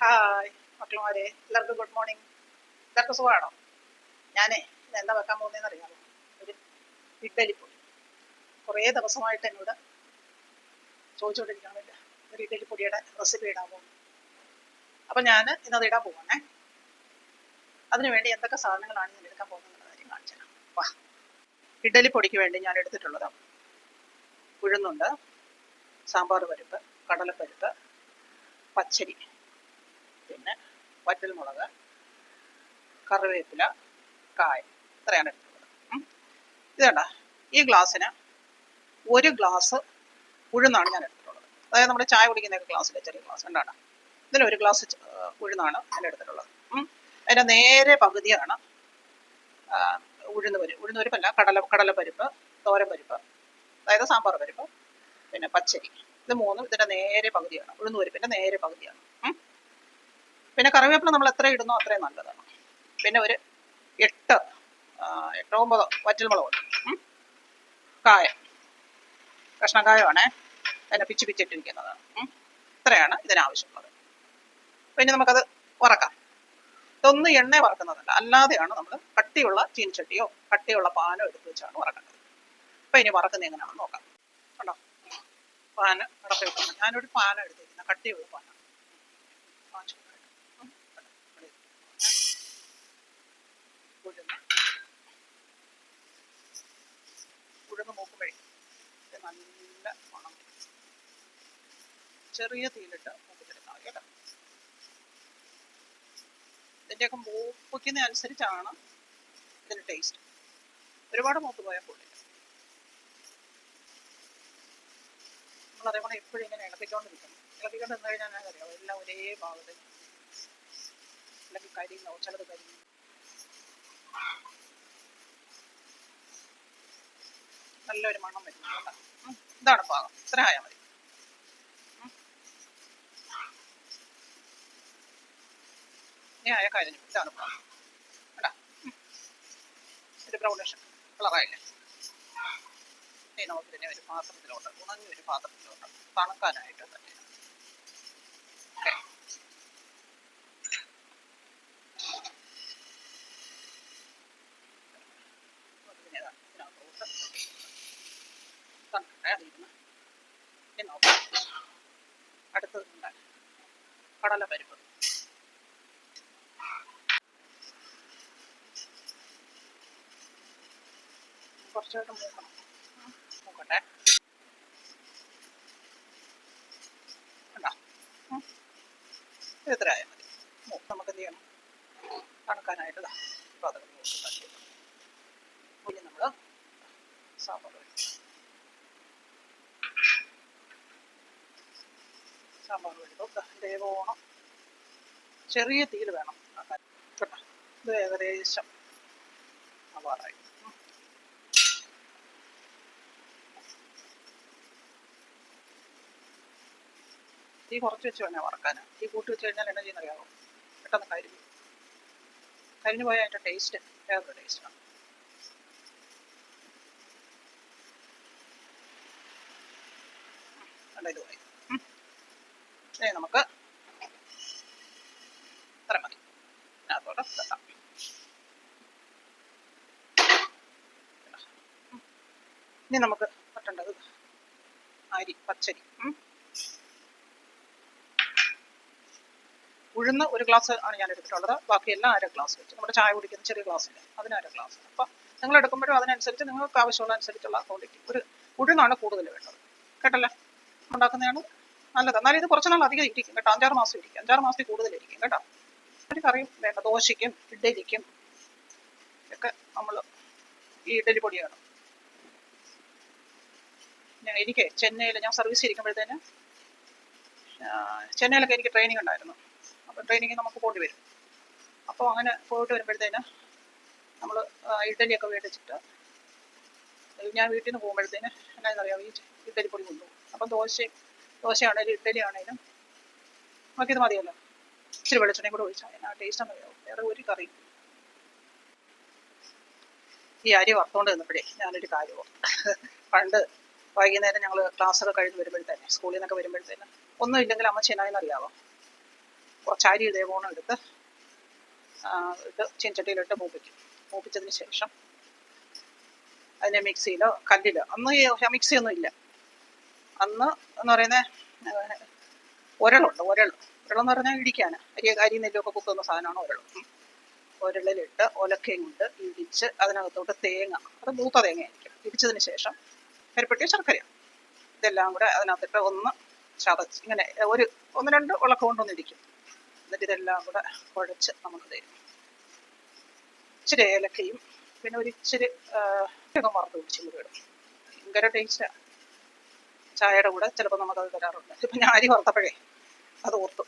Hi മക്കളുമാരെ, എല്ലാവർക്കും good morning. എല്ലാവർക്കും സുഖമാണോ? ഞാനേ ഇത് എന്താ വെക്കാൻ പോകുന്നതെന്ന് അറിയാമോ? ഒരു ഇഡ്ഡലിപ്പൊടി. കുറേ ദിവസമായിട്ട് എന്നോട് ചോദിച്ചുകൊണ്ടിരിക്കണമില്ല, ഒരു ഇഡ്ഡലിപ്പൊടിയുടെ റെസിപ്പി ഇടാൻ പോകുന്നു. അപ്പം ഞാൻ ഇന്നത് ഇടാൻ പോകണേ. അതിനുവേണ്ടി എന്തൊക്കെ സാധനങ്ങളാണ് ഞാൻ എടുക്കാൻ പോകുന്നത് കാര്യം കാണിച്ചു തരാം. വാ. ഇഡ്ഡലിപ്പൊടിക്ക് വേണ്ടി ഞാൻ എടുത്തിട്ടുള്ളത് ഉഴുന്നുണ്ട്, സാമ്പാർ പരിപ്പ്, കടലപ്പരിപ്പ്, പച്ചരി, പിന്നെ വറ്റൽമുളക്, കറിവേപ്പില, കായം. ഇത്രയാണ് എടുത്തിട്ടുള്ളത്. ഇത് കണ്ട, ഈ ഗ്ലാസ്സിന് 1 ഗ്ലാസ് ഉഴുന്നാണ് ഞാൻ എടുത്തിട്ടുള്ളത്. അതായത് നമ്മുടെ ചായ കുടിക്കുന്ന ഗ്ലാസ്സിലെ ചെറിയ ഗ്ലാസ് ഉണ്ടാണ്. ഇതിൽ 1 ഗ്ലാസ് ഉഴുന്നാണ് ഞാൻ എടുത്തിട്ടുള്ളത്. അതിൻ്റെ നേരെ പകുതിയാണ് ഉഴുന്നുപരിപ്പല്ല, കടലപ്പരിപ്പ്, തോരപ്പരിപ്പ്, അതായത് സാമ്പാർ പരിപ്പ്, പിന്നെ പച്ചരി. ഇത് മൂന്നും ഇതിൻ്റെ നേരെ പകുതിയാണ്, ഉഴുന്നുപരിപ്പിൻ്റെ നേരെ പകുതിയാണ്. പിന്നെ കറിവേപ്പില നമ്മൾ എത്ര ഇടുന്നോ അത്രയും നല്ലതാണ്. പിന്നെ ഒരു 8 9 വറ്റൽമുളകുണ്ട്. കായം, കഷ്ണക്കായമാണേ, അതിനെ പിച്ചിട്ടിരിക്കുന്നത്. ഇത്രയാണ് ഇതിനാവശ്യമുള്ളത്. പിന്നെ നമുക്കത് വറക്കാം. ഇതൊന്നും എണ്ണ വറക്കുന്നതല്ല, അല്ലാതെയാണ് നമ്മൾ കട്ടിയുള്ള ചീനിച്ചട്ടിയോ കട്ടിയുള്ള പാനോ എടുത്ത് വെച്ചാണ് വറക്കേണ്ടത്. അപ്പം ഇനി വറക്കുന്നത് എങ്ങനെയാണെന്ന് നോക്കാം. കണ്ടോ, പാന് അടപ്പ് വെക്കണം. ഞാനൊരു പാനം എടുത്തിരിക്കുന്നത് കട്ടിയുള്ള പാനാണ്. ഉഴുന്ന് മൂക്കുമ്പോഴേ നല്ല മണം. ചെറിയ തീയിലിട്ട് മൂപ്പിച്ചെടുത്താൽ മതി കേട്ടോ. ഇതിൻ്റെയൊക്കെ മൂപ്പിക്കുന്ന അനുസരിച്ചാണ് ഇതിന് ടേസ്റ്റ്. ഒരുപാട് മൂത്ത് പോയാൽ കൊള്ളില്ല. നമ്മൾ അതേപോലെ എപ്പോഴും ഇങ്ങനെ ഇളക്കിക്കൊണ്ടിരിക്കണം. ഇളക്കിക്കൊണ്ട് നിന്ന് കഴിഞ്ഞാൽ ഞാൻ അറിയാം എല്ലാം ഒരേ ഭാഗത്ത്, അല്ലെങ്കിൽ കരിയുന്നോ, ചിലത് കരിയും. നല്ലൊരു മണം വരുന്നുണ്ട്. ഇതാണ് പാകം. ഇത്ര ആയാൽ മതി. ഇനി ആയ കാര്യം ഇതാണ് പാകം. കേട്ടാ, ഒരു ബ്രൗണിഷ് കളറായില്ലേ. ഇനി നമുക്ക് ഇതിനെ ഒരു പാത്രത്തിലോട്ട്, ഉണങ്ങിയൊരു പാത്രത്തിലോട്ട് തണുക്കാനായിട്ട് തന്നെ. ഓക്കെ, ഇതിനകത്തോട്ട് തണുക്കണ്ടിരുന്ന്. ഇനി നോക്കാം. അടുത്തതുണ്ട് കടലപ്പരിപ്പ്. കുറച്ചായിട്ട് മൂക്കണം. മൂക്കട്ടെ. കണ്ടോ, ഇത് ഇത്ര ആയാൽ മതി. നമുക്ക് എന്ത് ചെയ്യണം, തണുക്കാനായിട്ട് പാത്രം തട്ടി. ഇനി നമ്മൾ സാമ്പാർ വെള്ളം ദേവോണം ചെറിയ തീയിൽ വേണം കേട്ടോ. ഇത് ഏകദേശം ആവാറായി. തീ കുറച്ച് വെച്ച് വേണേൽ വറക്കാൻ. തീ കൂട്ടി വെച്ച് കഴിഞ്ഞാൽ എന്നാ ചെയ്യുന്നറിയാമോ, പെട്ടെന്ന് കരിഞ്ഞു പോയാൽ അതിൻ്റെ ടേസ്റ്റ് വേറൊരു ടേസ്റ്റാണ്. നല്ല ഇതുമായി. ഇനി നമുക്ക് ഇത്ര മതി. അതിനകത്തോട്ട് തട്ടാം. ഇനി നമുക്ക് പറ്റേണ്ടത് അരി, പച്ചരി. ഉഴുന്ന് 1 ഗ്ലാസ് ആണ് ഞാൻ എടുത്തിട്ടുള്ളത്. ബാക്കിയെല്ലാം 1/2 ഗ്ലാസ് വെച്ച്, നമ്മുടെ ചായ കുടിക്കുന്ന ചെറിയ ഗ്ലാസ്സില്ല, അതിന് 1/2 ഗ്ലാസ്. അപ്പം നിങ്ങൾ എടുക്കുമ്പോഴും അതിനനുസരിച്ച് നിങ്ങൾക്ക് ആവശ്യമുള്ള അനുസരിച്ചുള്ള ക്വാണ്ടിറ്റി. ഒരു ഉഴുന്നാണ് കൂടുതൽ വേണ്ടത് കേട്ടല്ലേ. ഉണ്ടാക്കുന്നതാണ് നല്ലത്. എന്നാലും ഇത് കുറച്ച് നാൾ അധികം ഇരിക്കും കേട്ടോ. 5-6 മാസം ഇരിക്കും. 5-6 മാസത്തിൽ കൂടുതലിരിക്കും കേട്ടോ. ഒരു കറിയും വേണ്ട, ദോശയ്ക്കും ഇഡ്ഡലിക്കും ഒക്കെ നമ്മൾ ഈ ഇഡ്ഡലി പൊടിയാണ്. എനിക്ക് ചെന്നൈയിൽ ഞാൻ സർവീസ് ഇരിക്കുമ്പോഴത്തേന്, ചെന്നൈയിലൊക്കെ എനിക്ക് ട്രെയിനിങ് ഉണ്ടായിരുന്നു. അപ്പോൾ ട്രെയിനിങ് നമുക്ക് പോകേണ്ടി വരും. അപ്പോൾ അങ്ങനെ പോയിട്ട് വരുമ്പോഴത്തേന് നമ്മൾ ഇഡ്ഡലിയൊക്കെ മേടിച്ചിട്ട് ഞാൻ വീട്ടിൽ നിന്ന് പോകുമ്പോഴത്തേന് എന്നാന്നറിയാം, ഈ ഇഡ്ഡലിപ്പൊടി കൊണ്ടുപോകും. അപ്പം ദോശയാണേലും ഇഡ്ഡലി ആണേലും നമുക്കിത് മതിയല്ലോ. ഇച്ചിരി വെളിച്ചെണ്ണയും കൂടെ ഒഴിച്ചാൽ എന്നാ ടേസ്റ്റ് എന്നറിയാവും. വേറെ ഒരു കറി. ഈ അരി വറുത്തുകൊണ്ട് നിന്നപ്പോഴേ ഞാനൊരു കാര്യം പണ്ട് വൈകുന്നേരം ഞങ്ങൾ ക്ലാസ്സൊക്കെ കഴിഞ്ഞ് വരുമ്പോഴത്തേനെ, സ്കൂളിൽ നിന്നൊക്കെ വരുമ്പോഴത്തേന് ഒന്നും ഇല്ലെങ്കിൽ അമ്മച്ചി എന്നായെന്നറിയാമോ, കുറച്ച് ചാരി ഇതേപോണം എടുത്ത് ഇത് ചീനച്ചട്ടിയിലിട്ട് മൂപ്പിച്ചതിന് ശേഷം അതിനെ മിക്സിയിലോ കല്ലിലോ അന്ന് മിക്സി ഒന്നും ഇല്ല. അന്ന് എന്ന് പറയുന്നത് ഉരളുണ്ട്. ഉരളെന്ന് പറഞ്ഞാൽ ഇടിക്കാൻ അരി നെല്ലൊക്കെ കുത്തുന്ന സാധനമാണ് ഉരൾ. ഉരളിലിട്ട് ഒലക്കയും കൊണ്ട് ഇടിച്ച് അതിനകത്തോട്ട് തേങ്ങ, അത് മൂത്ത തേങ്ങയായിരിക്കും, ഇടിച്ചതിന് ശേഷം കരിപ്പെട്ടിയോ ശർക്കരയോ ഇതെല്ലാം കൂടെ അതിനകത്തിട്ട് ഒന്ന് ചതച്ച് ഇങ്ങനെ ഒന്ന് രണ്ട് ഉളക്കം കൊണ്ടൊന്ന് ഇടിക്കും. എന്നിട്ട് ഇതെല്ലാം കൂടെ കുഴച്ച് നമുക്ക് തരും. ഇച്ചിരി ഏലക്കയും പിന്നെ ഒരു ഇച്ചിരി വറുത്ത് പിടിച്ചും കൂടി ഇടും. ഭയങ്കര ടേസ്റ്റാണ്. ചായയുടെ കൂടെ ചിലപ്പോൾ നമുക്കത് തരാറുണ്ട്. ഇപ്പം ഞാൻ അരി വറുത്തപ്പോഴേ അത് ഓർത്തു.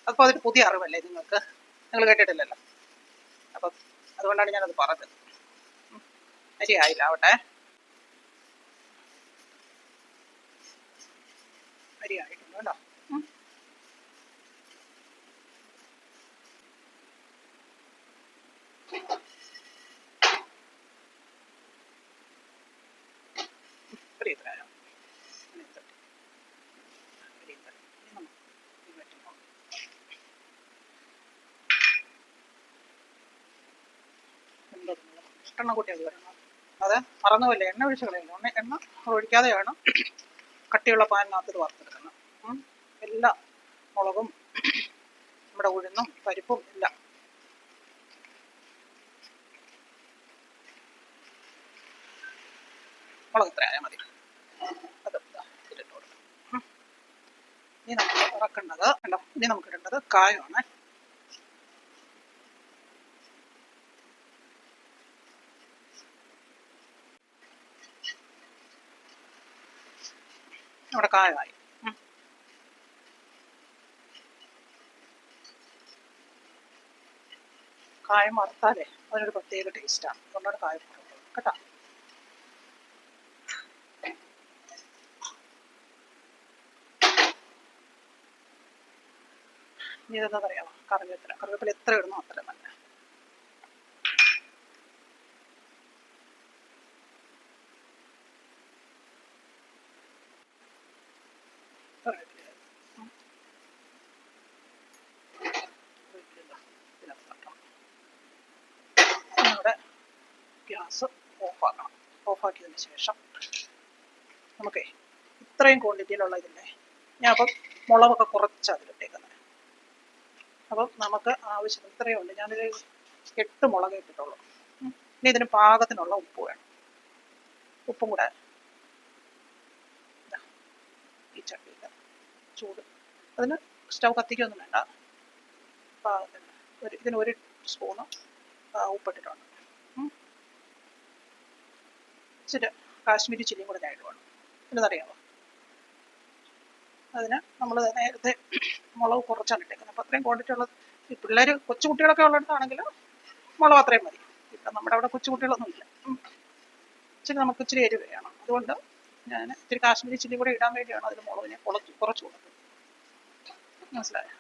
അപ്പോൾ അതൊരു പുതിയ അറിവല്ലേ നിങ്ങൾക്ക്, നിങ്ങൾ കേട്ടിട്ടില്ലല്ലോ. അപ്പം അതുകൊണ്ടാണ് ഞാനത് പറഞ്ഞത്. അരി ആയില്ല ആവട്ടെ. അരി ആയിട്ടുണ്ട് കേട്ടോ. എണ്ണ കൂട്ടിയത് വരണം. അത് മറന്നുപോലെ എണ്ണ ഒഴിച്ച് കളയില്ല. എണ്ണ ഒഴിക്കാതെയാണ് കട്ടിയുള്ള പാനിനകത്ത് ഇത് വറുത്തെടുക്കുന്നത്. എല്ലാ മുളകും നമ്മുടെ ഉഴുന്നും പരിപ്പും എല്ലാം. മുളക് ഇത്ര ആയാൽ മതി. അത് ഇതിലിട്ട് കൊടുക്കണം. ഇനി നമുക്ക് ഇറക്കേണ്ടത് കണ്ടോ, ഇനി നമുക്ക് ഇടേണ്ടത് കായമാണ്. നമ്മുടെ കായമായി. കായം വറുത്താലേ അതിനൊരു പ്രത്യേക ടേസ്റ്റാണ്. അതുകൊണ്ടാണ് കായം വറുത്തത് കേട്ടോ. ഇനി ഇതെന്താ പറയാമോ, കറിവേപ്പില എത്ര ഇടുന്നോ അത്ര നല്ല. നമ്മുടെ ഗ്യാസ് ഓഫാക്കണം. ഓഫാക്കിയതിന് ശേഷം നമുക്കേ ഇത്രയും ക്വാണ്ടിറ്റിയിലുള്ള ഇതില്ലേ, ഞാൻ അപ്പം മുളകൊക്കെ കുറച്ച് അതിലിട്ടേക്കുന്നത്. അപ്പം നമുക്ക് ആവശ്യത്തിന് ഇത്രയും ഉണ്ട്. ഞാനൊരു 8 മുളക് ഇട്ടിട്ടുള്ളൂ. ഇനി ഇതിന് പാകത്തിനുള്ള ഉപ്പ് വേണം. ഉപ്പും കൂടെ ഈ ചട്ടിയിൽ ചൂട്, അതിന് സ്റ്റൗ കത്തിക്കൊന്നും വേണ്ട. പാകത്തിന് ഇതിന് 1 സ്പൂണ് ഉപ്പിട്ടിട്ടുണ്ട്. ഇച്ചിരി കാശ്മീരി ചില്ലിയും കൂടെ ഞാൻ ഇടുവാണ്. എന്നറിയാമോ, അതിന് നമ്മൾ നേരത്തെ മുളക് കുറച്ചാണ് ഇട്ടേക്കുന്നത്. അപ്പോൾ അത്രയും ക്വാണ്ടിറ്റി ഉള്ളത് ഈ പിള്ളേർ കൊച്ചുകുട്ടികളൊക്കെ ഉള്ളിടത്താണെങ്കിൽ മുളക് അത്രയും മതി. ഇപ്പം നമ്മുടെ അവിടെ കൊച്ചുകുട്ടികളൊന്നും ഇല്ല. നമുക്ക് ഇച്ചിരി എരിവ് വേണം. അതുകൊണ്ട് ഞാൻ ഇച്ചിരി കാശ്മീരി ചില്ലി കൂടെ ഇടാൻ വേണ്ടിയാണ് അതിൽ മുളകിനെ കുറച്ച് കൊടുക്കുന്നത്. മനസ്സിലായോ?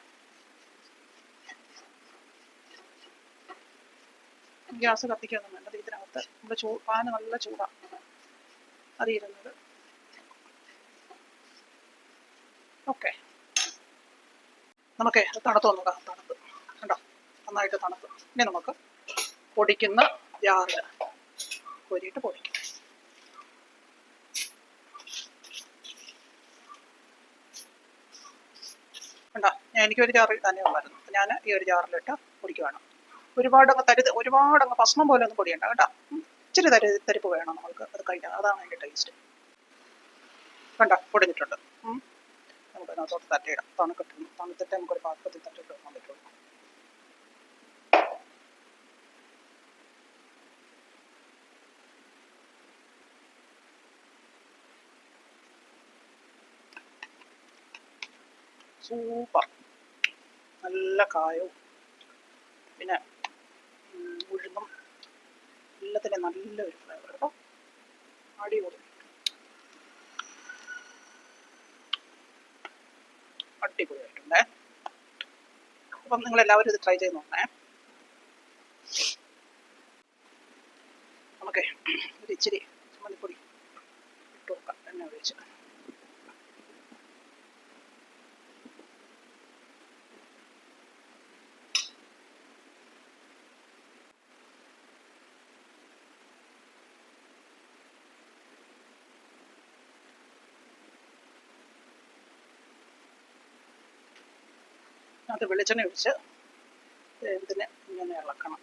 ഗ്യാസ് കത്തിക്കൊന്നും വേണ്ടത്. ഇതിനകത്ത് നമ്മുടെ പാന് നല്ല ചൂടാണ് അതിരുന്നത്. ഓക്കെ, നമുക്ക് തണുത്ത് നോക്കാം. തണുത്ത് കണ്ടോ, നന്നായിട്ട് തണുത്ത്. ഇനി നമുക്ക് പൊടിക്കുന്ന ജാറിൽ കോരിയിട്ട് പൊടിക്കും. കണ്ടോ, എനിക്കൊരു ജാറിൽ തന്നെ ഉള്ളായിരുന്നു. ഞാൻ ഈ ഒരു ജാറിലിട്ട് പൊടിക്കുവാണ്. ഒരുപാടങ്ങ് ഭസ്മം പോലെ ഒന്നും പൊടിയണ്ട കേട്ടോ. ഇച്ചിരി തരിപ്പ് വേണം നമുക്ക് അത് കഴിക്കാൻ. അതാണ് അതിൻ്റെ ടേസ്റ്റ്. കണ്ടോ, പൊടിഞ്ഞിട്ടുണ്ട്. നമുക്ക് അതിനകത്തോട്ട് തട്ടിയിടാം. തണുത്തിട്ട് നമുക്കൊരു പാത്രത്തിൽ തട്ടിയിട്ട് വെക്കാൻ പറ്റുള്ളൂ. സൂപ്പർ, നല്ല കായവും പിന്നെ ഉഴുന്നും എല്ലാത്തിൻ്റെ നല്ലൊരു ഫ്ലേവർ കേട്ടോ. അടിപൊളി, അടിപൊളിയായിട്ടുണ്ടേ. അപ്പം നിങ്ങളെല്ലാവരും ഇത് ട്രൈ ചെയ്ത് നോക്കണേ. നമുക്ക് ഒരു ഇച്ചിരി ചമ്മന്തിപ്പൊടി ഇട്ട് നോക്കാം. എണ്ണ ഒഴിച്ച് അത് വെളിച്ചെണ്ണ ഒഴിച്ച് ഇതിനെ ഇങ്ങനെ ഇളക്കണം.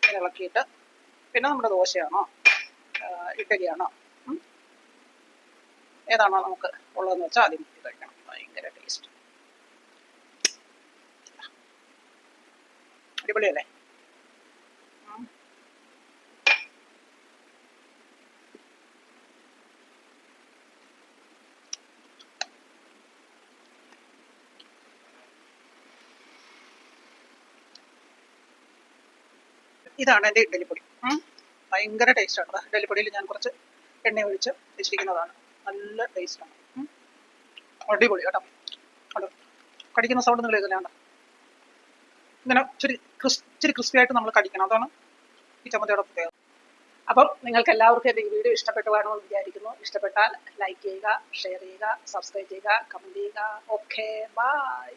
ഇങ്ങനെ ഇളക്കിയിട്ട് പിന്നെ നമ്മുടെ ദോശയാണോ ഇഡ്ഡലിയാണോ ഏതാണോ നമുക്ക് ഉള്ളതെന്ന് വെച്ചാൽ ആദ്യം മുക്കി കഴിക്കണം. ഭയങ്കര ടേസ്റ്റ്, അടിപൊളിയല്ലേ? ഇതാണ് എൻ്റെ ഇഡ്ഡലിപ്പൊടി. ഭയങ്കര ടേസ്റ്റാണ്. ഇഡ്ഡലിപ്പൊടിയിൽ ഞാൻ കുറച്ച് എണ്ണ ഒഴിച്ച് വെച്ചിരിക്കുന്നതാണ്. നല്ല ടേസ്റ്റാണ്. അടിപൊളി കേട്ടോ. അത് കടിക്കുന്ന സൗണ്ട് നിങ്ങൾ കേൾക്കുന്നുണ്ട്. ഇങ്ങനെ ഇച്ചിരി ക്രിസ്പി ആയിട്ട് നമ്മൾ കടിക്കണം. അതാണ് ഈ ചമ്മന്തിയുടെ പ്രത്യേകത. അപ്പം നിങ്ങൾക്ക് എല്ലാവർക്കും എൻ്റെ ഈ വീഡിയോ ഇഷ്ടപ്പെട്ടു കാണുമെന്ന് വിചാരിക്കുന്നു. ഇഷ്ടപ്പെട്ടാൽ ലൈക്ക് ചെയ്യുക, ഷെയർ ചെയ്യുക, സബ്സ്ക്രൈബ് ചെയ്യുക, കമൻറ്റ് ചെയ്യുക. Okay, by.